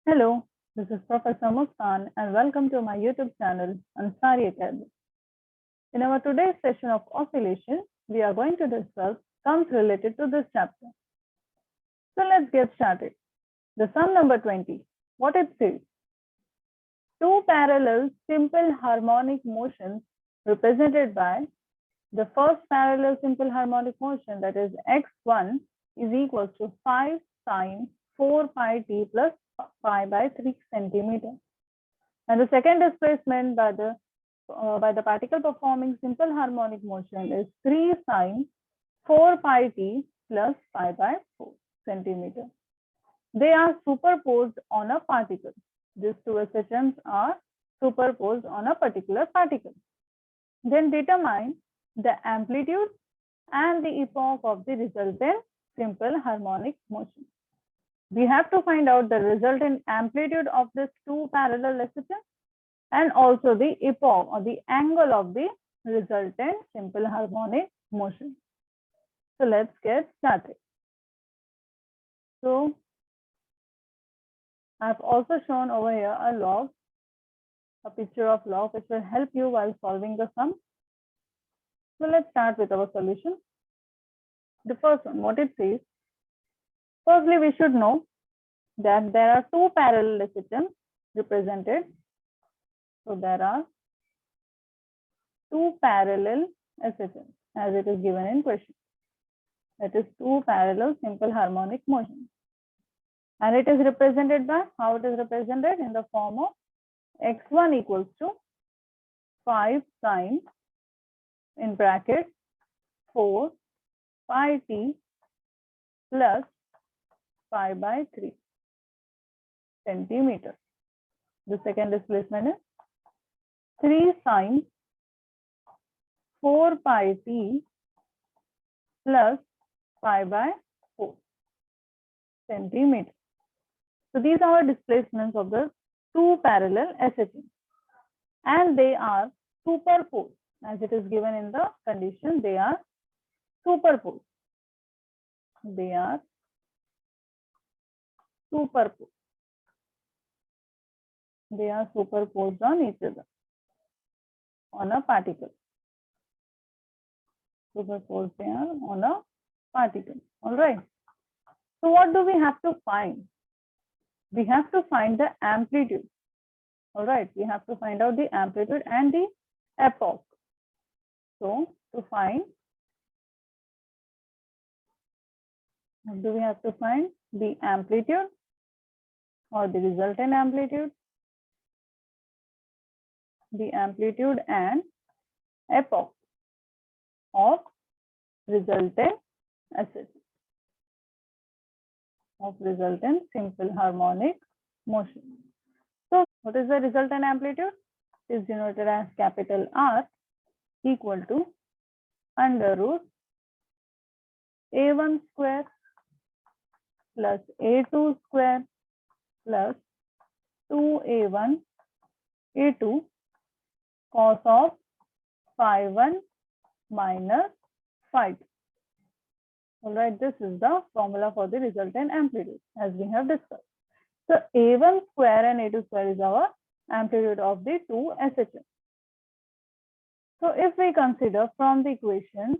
Hello, this is Professor Muskan and welcome to my YouTube channel Ansari Academy. In our today's session of oscillation, we are going to discuss sums related to this chapter. So let's get started. The sum number 20, what it says. Two parallel simple harmonic motions represented by the first parallel simple harmonic motion, that is x1 is equal to 5 sine 4 pi t plus pi by 3 centimeter. And the second displacement by the particle performing simple harmonic motion is 3 sine 4 pi t plus pi by 4 centimeter. They are superposed on a particle. These two SHMs are superposed on a particular particle. Then determine the amplitude and the epoch of the resultant simple harmonic motion. We have to find out the resultant amplitude of these two parallel SHMs and also the epoch or the angle of the resultant simple harmonic motion. So let's get started. So I've also shown over here a log, a picture of log, which will help you while solving the sum. So let's start with our solution. The first one, what it says. Firstly, we should know that there are two parallel SHMs represented. So there are two parallel SHMs as it is given in question. That is two parallel simple harmonic motions. And it is represented by, how it is represented? In the form of x1 equals to 5 sine in bracket 4 pi t plus pi by 3 centimeter. The second displacement is 3 sine 4 pi t plus pi by 4 centimeter. So these are displacements of the two parallel SHMs and they are superposed as it is given in the condition. They are superposed. They are superposed. They are superposed on each other on a particle. Superposed they are on a particle. All right. So what do we have to find? We have to find the amplitude. All right. We have to find out the amplitude and the epoch. So to find, what do we have to find? The amplitude or the resultant amplitude, the amplitude and epoch of resultant SHM, of resultant simple harmonic motion. So what is the resultant amplitude? It is denoted as capital R equal to under root A1 square plus A2 square plus 2A1 A2 cos of phi 1 minus phi 2. All right, this is the formula for the resultant amplitude as we have discussed. So A1 square and A2 square is our amplitude of the two SHMs. So if we consider from the equation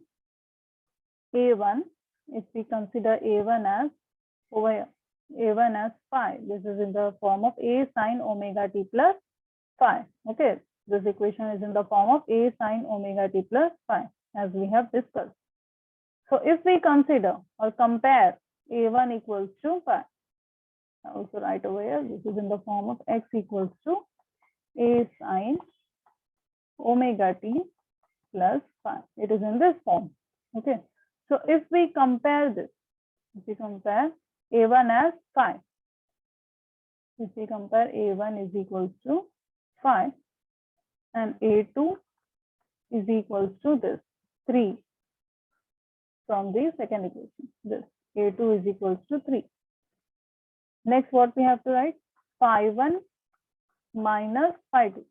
A1, if we consider A1 as over here, A1 as phi, this is in the form of A sine omega t plus phi. Okay, this equation is in the form of A sine omega t plus phi as we have discussed. So if we consider or compare A1 equals to phi, I also write over here, this is in the form of x equals to A sine omega t plus phi. It is in this form. Okay. So if we compare this, if we compare A1 as phi, if we compare A1 is equals to phi and A2 is equals to this 3 from the second equation. This A2 is equals to 3. Next, what we have to write? Phi 1 minus phi 2.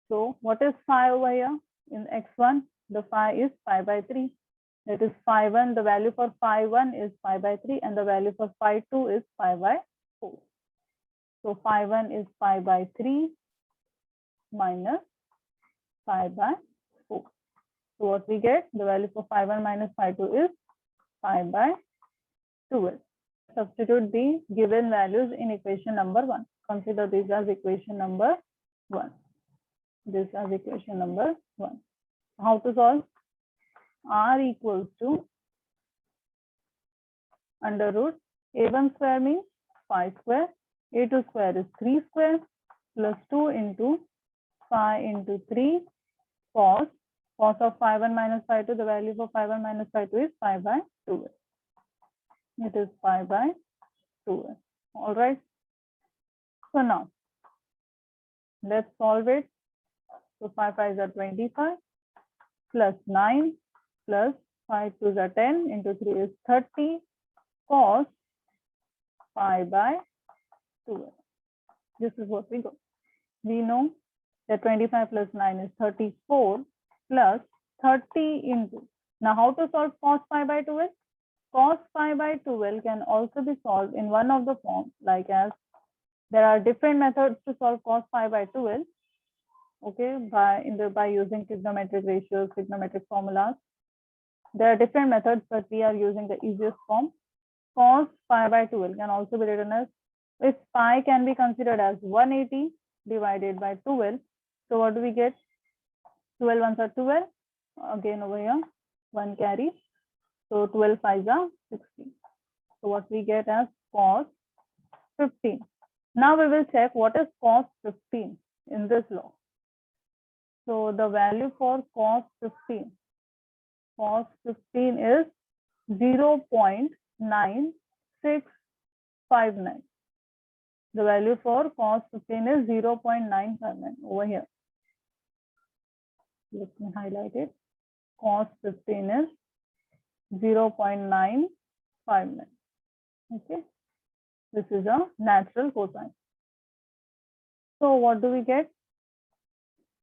So what is phi over here? In x1, the phi is pi by 3. That is phi 1, the value for phi 1 is pi by 3 and the value for phi 2 is pi by 4. So phi 1 is pi by 3 minus pi by 4. So what we get, the value for phi 1 minus phi 2 is pi by 12. Substitute the given values in equation number 1. Consider this as equation number 1. This as equation number 1. How to solve? R equals to under root a1 square means 5 square, a2 square is 3 square plus 2 into phi into 3 cos of phi 1 minus phi 2, the value for phi 1 minus phi 2 is pi by 2. It is pi by 2. All right. So now let's solve it. So 5 5s are 25 plus 9 plus 5 2s are 10 into 3 is 30 cos pi by 2. This is what we got. We know that 25 plus 9 is 34 plus 30 into. Now how to solve cos pi by 12? Cos pi by 12 can also be solved in one of the forms, like as there are different methods to solve cos pi by 12. Okay, by using trigonometric ratios, trigonometric formulas. There are different methods, but we are using the easiest form. Cos pi by 12 can also be written as, if pi can be considered as 180 divided by 12. So what do we get? 12 ones are 12. Again over here, 1 carry. So 12 5s are 16. So what we get as cos 15. Now we will check what is cos 15 in this law. So the value for cos 15 is 0.9659. The value for cos 15 is 0.959 over here. Let me highlight it. Cos 15 is 0.959. Okay. This is a natural cosine. So what do we get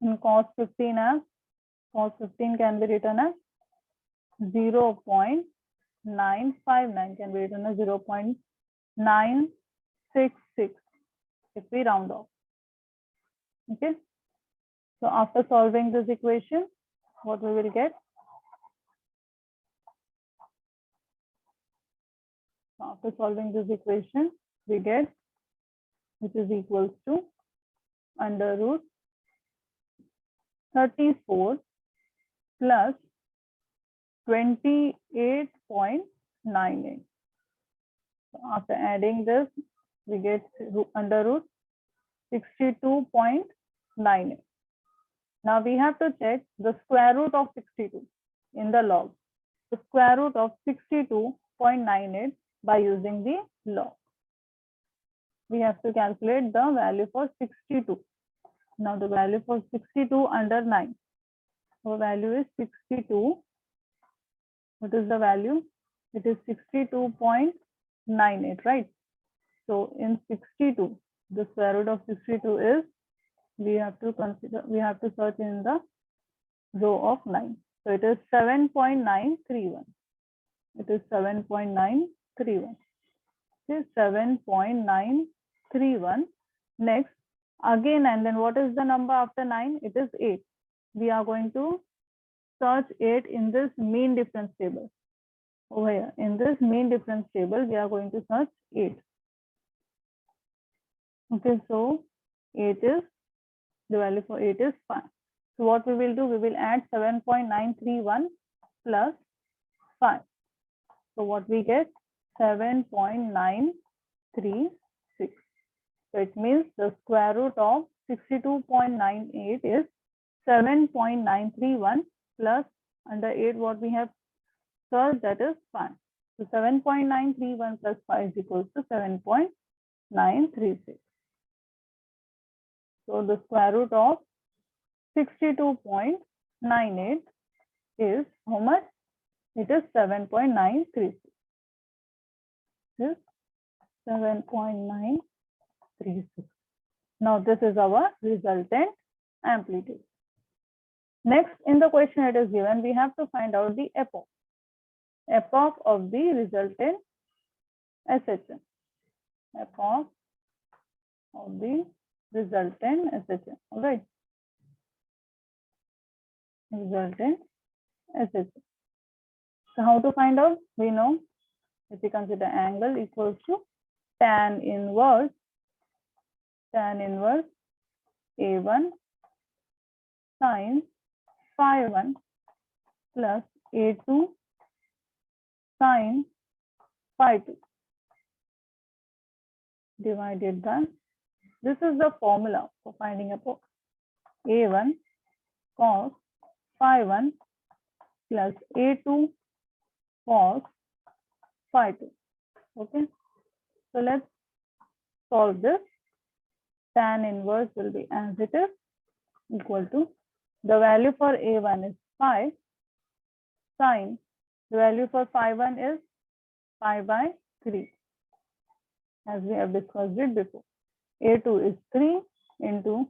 in cos 15 as? Cos 15 can be written as 0.959, can be written as 0.966 if we round off. Okay. So after solving this equation, what we will get? After solving this equation, we get, which is equals to under root 34 plus 28.98. So after adding this, we get under root 62.98. Now we have to check the square root of 62 in the log. The square root of 62.98 by using the log. We have to calculate the value for 62. Now the value for 62 under 9. So value is 62. What is the value? It is 62.98, right? So in 62, the square root of 62 is, we have to search in the row of 9. So it is 7.931. It is 7.931. It is 7.931. Next, again, and then what is the number after 9? It is 8. We are going to search 8 in this mean difference table. Over here, in this mean difference table, we are going to search 8. Okay, so 8 is, the value for 8 is 5. So what we will do, we will add 7.931 plus 5. So what we get? 7.936. So it means the square root of 62.98 is 7.931 plus under 8 what we have searched, that is 5. So 7.931 plus 5 is equals to 7.936. So the square root of 62.98 is how much? It is 7.936. This 7.936. Now this is our resultant amplitude. Next, in the question it is given, we have to find out the epoch of the resultant SHM. Epoch of the resultant SHM. All right. Resultant SHM. So how to find out? We know if we consider angle equals to tan inverse A1 sin phi 1 plus A2 sin phi 2 divided by, this is the formula for finding a A1 cos phi 1 plus A2 cos phi 2. Okay, so let's solve this. Tan inverse will be as it is, equal to, the value for A1 is phi, sin, the value for phi 1 is pi by 3, as we have discussed it before. A2 is 3 into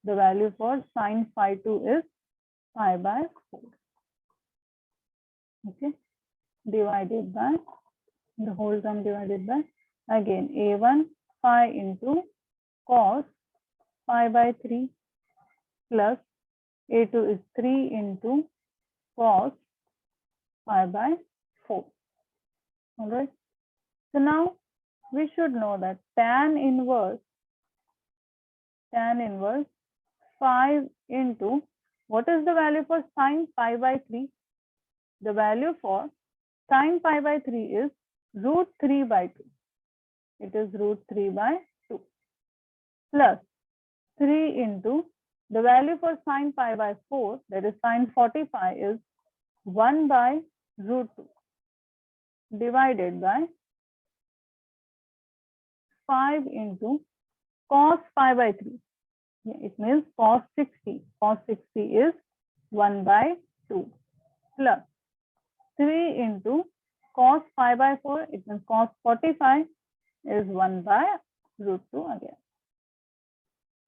the value for sin phi 2 is pi by 4. Okay, divided by the whole term divided by, again A1 phi into cos pi by 3 plus A2 is 3 into cos pi by 4. All right. So now we should know that tan inverse 5 into, what is the value for sin pi by 3? The value for sin pi by 3 is root 3 by 2. It is root 3 by 2 plus 3 into the value for sin pi by 4, that is sin 45, is 1 by root 2 divided by 5 into cos pi by 3. It means cos 60. Cos 60 is 1 by 2 plus 3 into cos pi by 4. It means cos 45 is 1 by root 2 again.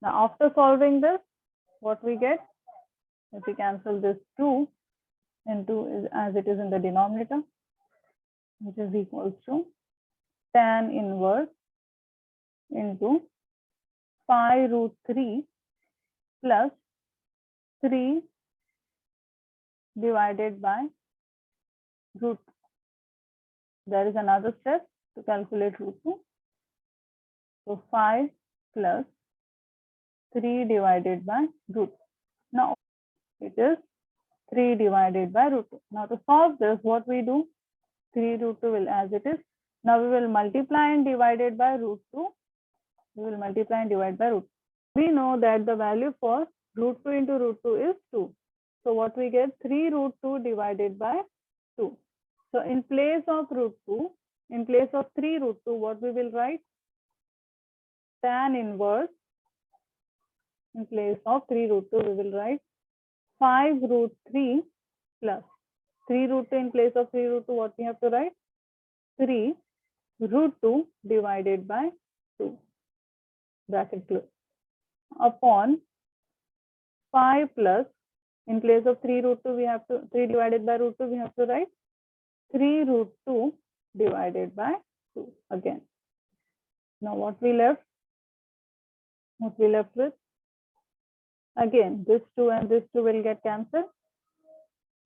Now after solving this, what we get? If we cancel this 2 into, as it is in the denominator, which is equals to tan inverse into pi root 3 plus 3 divided by root. There is another step to calculate root 2. So 5 plus 3 divided by root. Now it is 3 divided by root 2. Now to solve this, what we do? 3 root 2 will as it is. Now we will multiply and divide it by root 2. We will multiply and divide by root. We know that the value for root 2 into root 2 is 2. So what we get? 3 root 2 divided by 2. So in place of root 2, in place of 3 root 2, what we will write? Tan inverse. In place of 3 root 2, we will write 5 root 3 plus 3 root 2 in place of 3 root 2, what we have to write? 3 root 2 divided by 2. Bracket close. Upon 5 plus, in place of 3 root 2, we have to, 3 divided by root 2, we have to write 3 root 2 divided by 2 again. Now what we left? What we left with? Again, this 2 and this 2 will get cancelled.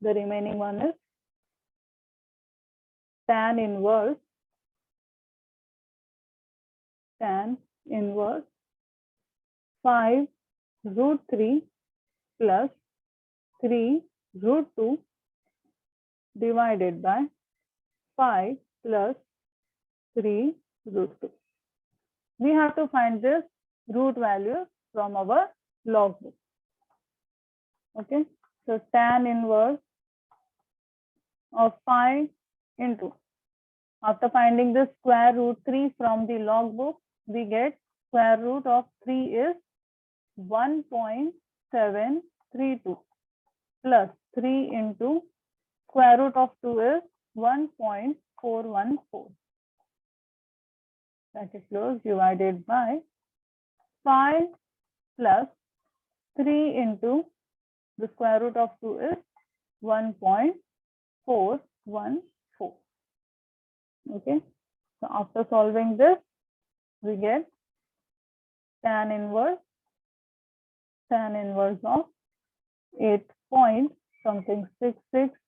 The remaining one is tan inverse 5 root 3 plus 3 root 2 divided by 5 plus 3 root 2. We have to find this root value from our log book. Okay, so tan inverse of 5 into, after finding the square root 3 from the log book, we get square root of 3 is 1.732 plus 3 into square root of 2 is 1.414. That is close, divided by 5 plus 3 into the square root of 2 is 1.414. Okay, so after solving this, we get tan inverse of 8 point something 66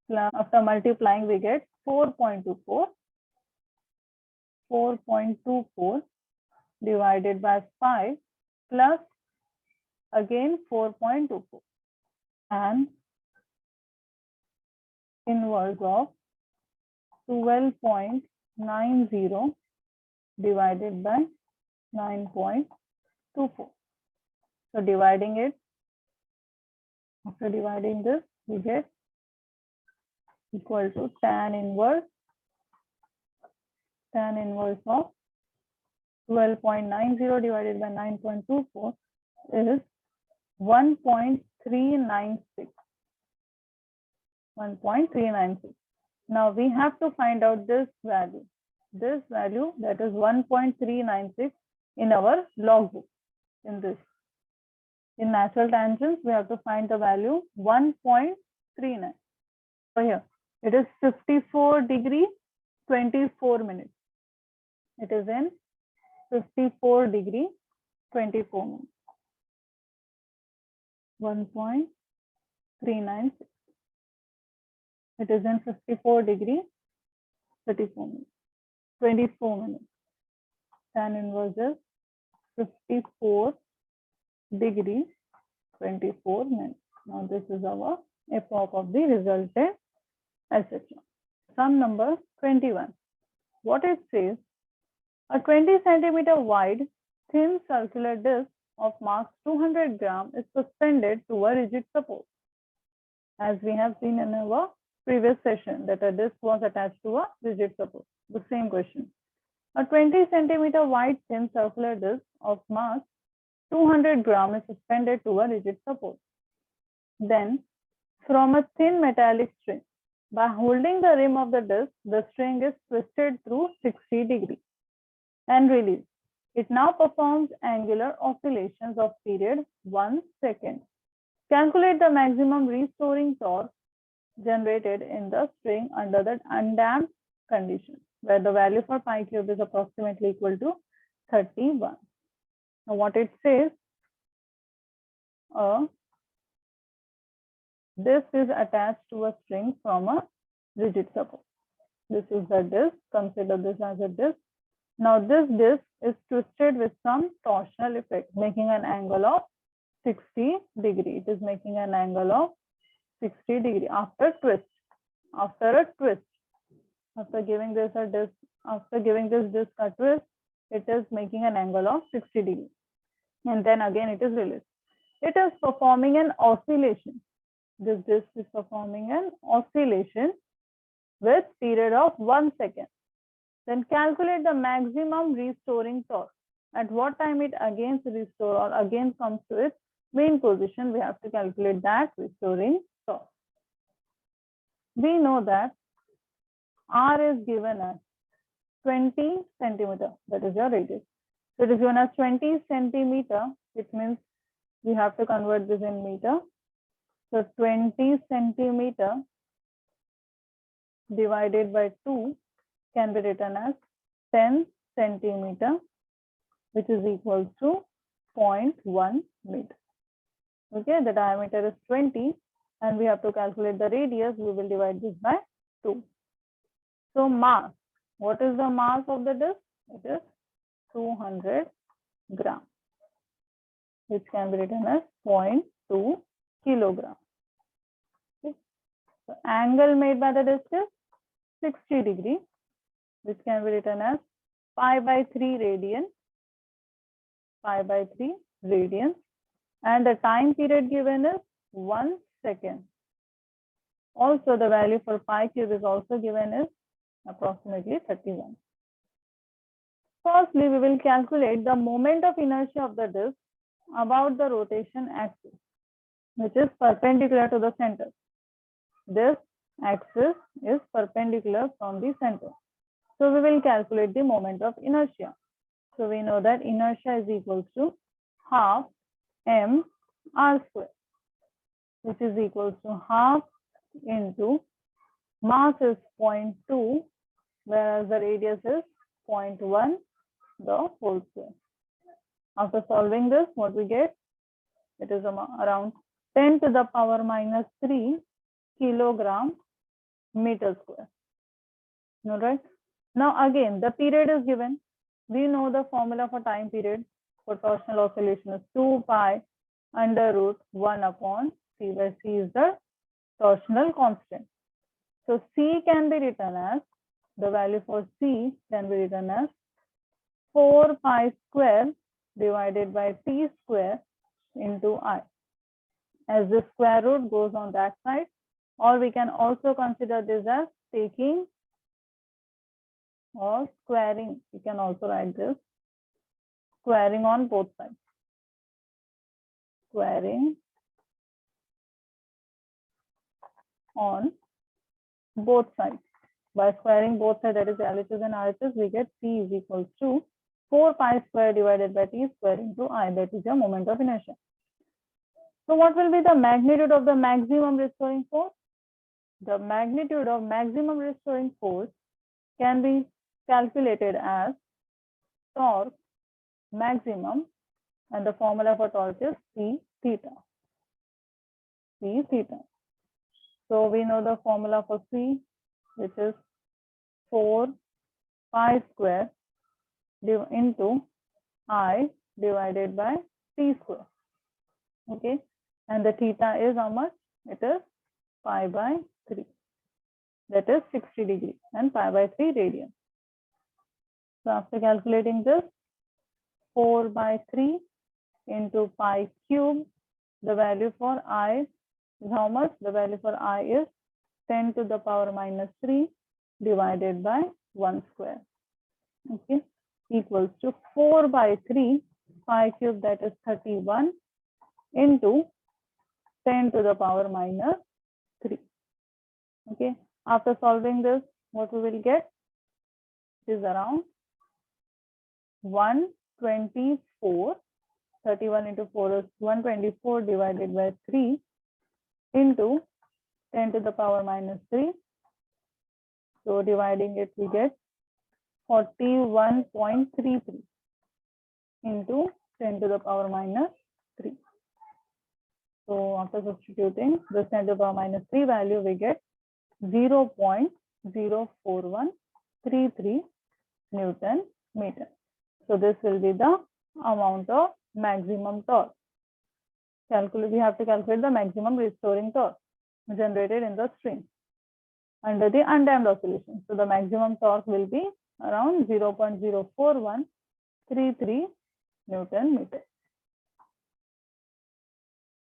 plus, after multiplying we get 4.24 divided by 5 plus again 4.24, and inverse of 12.90 divided by 9.24. So dividing it, after dividing this, we get equal to tan inverse of 12.90 divided by 9.24 is 1.396. 1.396. Now we have to find out this value. This value, that is 1.396 in our logbook. In this, in natural tangents, we have to find the value 1.39. So here it is 54 degree 24 minutes. It is in 54 degree 24 minutes. 1.396. It is in 54 degree 34 minutes. 24 minutes. Tan inverse is 54 degree 24 minutes. Now this is our epoch of the resultant etc. Sum number 21. What it says, a 20 centimeter wide thin circular disc of mass 200 gram is suspended to a rigid support. As we have seen in our previous session, that a disc was attached to a rigid support. The same question. A 20 centimeter wide thin circular disc of mass 200 gram is suspended to a rigid support. Then, from a thin metallic string, by holding the rim of the disc, the string is twisted through 60 degrees and released. It now performs angular oscillations of period 1 second. Calculate the maximum restoring torque generated in the string under the undamped condition, where the value for pi cube is approximately equal to 31. Now what it says, this is attached to a string from a rigid support. This is the disc. Consider this as a disc. Now this disc is twisted with some torsional effect, making an angle of 60 degree. It is making an angle of 60 degree after twist. After a twist, after giving this a disc, after giving this disc a twist, it is making an angle of 60 degree, and then again it is released. It is performing an oscillation. This disc is performing an oscillation with period of 1 second. Then calculate the maximum restoring torque. At what time it again restores or again comes to its main position, we have to calculate that restoring torque. We know that R is given as 20 centimeter, that is your radius. So it is given as 20 centimeter, which means we have to convert this in meter. So 20 centimeter divided by 2 can be written as 10 centimeter, which is equal to 0.1 meter. Okay, the diameter is 20 and we have to calculate the radius. We will divide this by 2. So mass, what is the mass of the disc? It is 200 gram, which can be written as 0.2 kilogram. Okay. So angle made by the disc is 60 degree, which can be written as pi by 3 radian, and the time period given is 1 second. Also, the value for pi cube is also given is approximately 31. Firstly, we will calculate the moment of inertia of the disc about the rotation axis, which is perpendicular to the center. This axis is perpendicular from the center. So we will calculate the moment of inertia. So we know that inertia is equal to half m r square, which is equal to half into mass is 0.2, whereas the radius is 0.1, the whole square. After solving this, what we get? It is around 10 to the power minus 3 kilogram meter square. All right. Now again, the period is given. We know the formula for time period for torsional oscillation is 2 pi under root 1 upon c, where c is the torsional constant. So c can be written as, the value for c can be written as 4 pi square divided by t square into I, as the square root goes on that side, or we can also consider this as taking or squaring. We can also write this squaring on both sides. Squaring on both sides. By squaring both sides, that is LHS and RHS, we get C is equals to 4 pi square divided by T square into I, that is your moment of inertia. So what will be the magnitude of the maximum restoring force? The magnitude of maximum restoring force can be calculated as torque maximum, and the formula for torque is C theta. C theta. So we know the formula for C, which is 4 pi square into I divided by T square. Okay, and the theta is how much? It is pi by 3. That is 60 degrees, and pi by 3 radian. So after calculating this, 4 by 3 into pi cube, the value for I is how much? The value for I is 10 to the power minus 3 divided by 1 square. Okay, equals to 4 by 3 pi cube, that is 31, into 10 to the power minus 3. Okay, after solving this, what we will get is around 124. 31 into 4 is 124 divided by 3 into 10 to the power minus 3. So dividing it, we get 41.33 into 10 to the power minus 3. So after substituting this 10 to the power minus 3 value, we get 0.04133 Newton meter. So this will be the amount of maximum torque. We have to calculate the maximum restoring torque generated in the string under the undamped oscillation. So the maximum torque will be around 0.04133 Newton meter.